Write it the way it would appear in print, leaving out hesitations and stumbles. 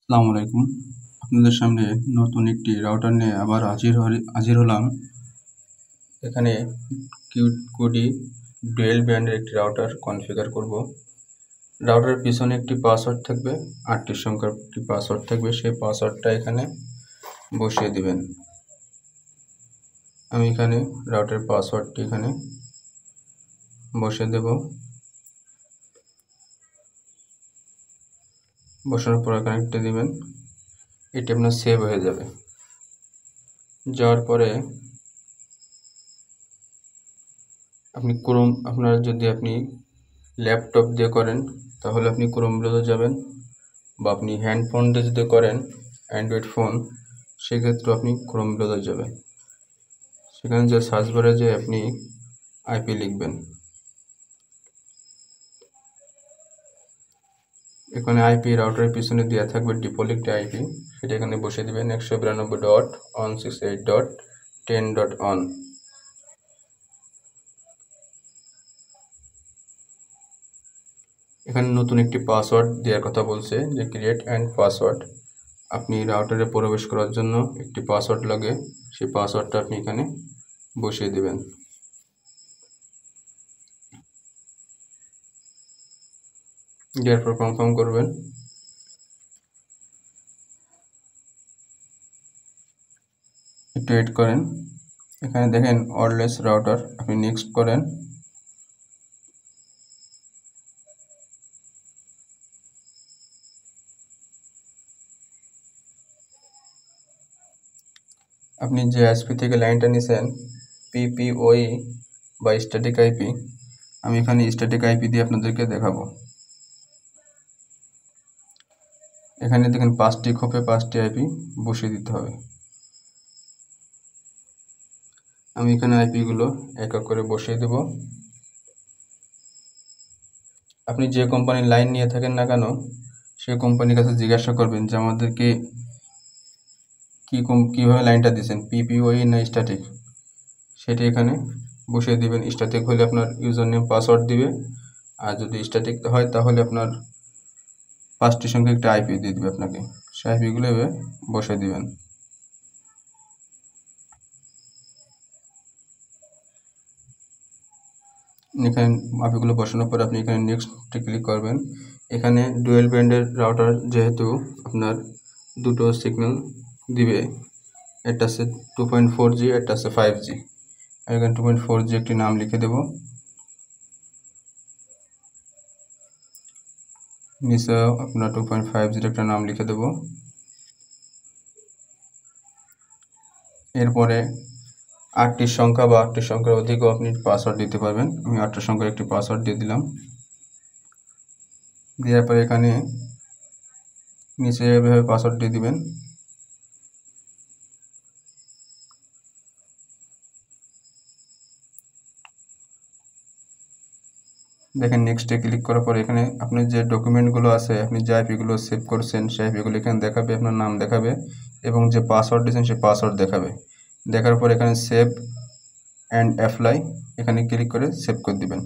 আসসালামু আলাইকুম। আপনাদের সামনে নতুন একটি রাউটার নিয়ে আবার হাজির হলাম। এখানে কিউডি ডুয়েল ব্যান্ডের একটি রাউটার কনফিগার করব। রাউটারের পিছনে একটি পাসওয়ার্ড থাকবে, 8টি সংখ্যার একটি পাসওয়ার্ড থাকবে। সেই পাসওয়ার্ডটা এখানে বসিয়ে দিবেন। আমি এখানে রাউটারের পাসওয়ার্ডটি এখানে বসিয়ে দেব। বসানোর পর কানেক্টে দিবেন। এটি আপনার সেভ হয়ে যাবে। যাওয়ার পরে আপনি যদি আপনি ল্যাপটপ দিয়ে করেন তাহলে আপনি ক্রোম ব্রাউজার যাবেন, বা আপনি হ্যান্ডফোন দিয়ে যদি করেন অ্যান্ড্রয়েড ফোন, সেক্ষেত্রে আপনি ক্রোম ব্রাউজার যাবেন। সেখানে যে সার্চ বারে যে আপনি আইপি লিখবেন। এখানে আইপি রাউটারের পিছনে দেওয়া থাকবে ডিফল্ট আইপি, সেটা এখানে বসিয়ে দেবেন 192.168.10.1। এখানে নতুন একটি পাসওয়ার্ড দেওয়ার কথা বলছে, যে ক্রিয়েট অ্যান্ড পাসওয়ার্ড। আপনি রাউটারে প্রবেশ করার জন্য একটি পাসওয়ার্ড লাগে, সেই পাসওয়ার্ডটা আপনি এখানে বসিয়ে দেবেন। দেওয়ার পর কনফার্ম করবেন। একটু ওয়েট করেন। এখানে দেখেন ওয়্যারলেস রাউটার, আপনি নেক্সট করেন। আপনি যে আইএসপি থেকে লাইনটা নিছেন পিপিওই বা স্ট্যাটিক আইপি, আমি এখানে স্ট্যাটিক আইপি দিয়ে আপনাদেরকে দেখাবো। এখানে দেখেন 5টি খোপে 5টি আইপি বসিয়ে দিতে হবে। আমি এখানে আইপিগুলো এক এক করে বসিয়ে দেব। আপনি যে কোম্পানির লাইন নিয়ে থাকেন না কেন, সেই কোম্পানির কাছে জিজ্ঞাসা করবেন যে আমাদেরকে কীভাবে লাইনটা দিয়েছেন, পিপিওই না স্ট্যাটিক, সেটি এখানে বসিয়ে দিবেন। স্ট্যাটিক হলে আপনার ইউজার নেম পাসওয়ার্ড দিবে, আর যদি স্ট্যাটিক হয় তাহলে আপনার 5টি সংখ্যা একটা আইপি দিয়ে দিবে আপনাকে। সেই আইপিগুলো এভাবে বসিয়ে দিবেন। এখানে আইপিগুলো বসানোর পর আপনি এখানে নেক্সটে ক্লিক করবেন। এখানে ডুয়েল ব্যান্ডের রাউটার, যেহেতু আপনার দুটো সিগন্যাল দিবে, একটা আছে 2.4G, একটা আছে 5G। এখানে 2.4G একটি নাম লিখে দেব। নিচে আপনার 2.5G একটা নাম লিখে দেব। এরপরে 8টি সংখ্যা বা 8টি সংখ্যার অধিকও আপনি পাসওয়ার্ড দিতে পারবেন। আমি 8টি সংখ্যার একটি পাসওয়ার্ড দিয়ে দিলাম। দেওয়ার পরে এখানে নিচে এভাবে পাসওয়ার্ড দিয়ে দিবেন। দেখেন নেক্সটে ক্লিক করার পর এখানে আপনার যে ডকুমেন্টগুলো আছে, আপনি যে আইপিগুলো সেভ করছেন সেই আইপিগুলো এখানে দেখাবে, আপনার নাম দেখাবে, এবং যে পাসওয়ার্ড দিয়েছেন সেই পাসওয়ার্ড দেখাবে। দেখার পর এখানে সেভ অ্যান্ড অ্যাপ্লাই, এখানে ক্লিক করে সেভ করে দিবেন।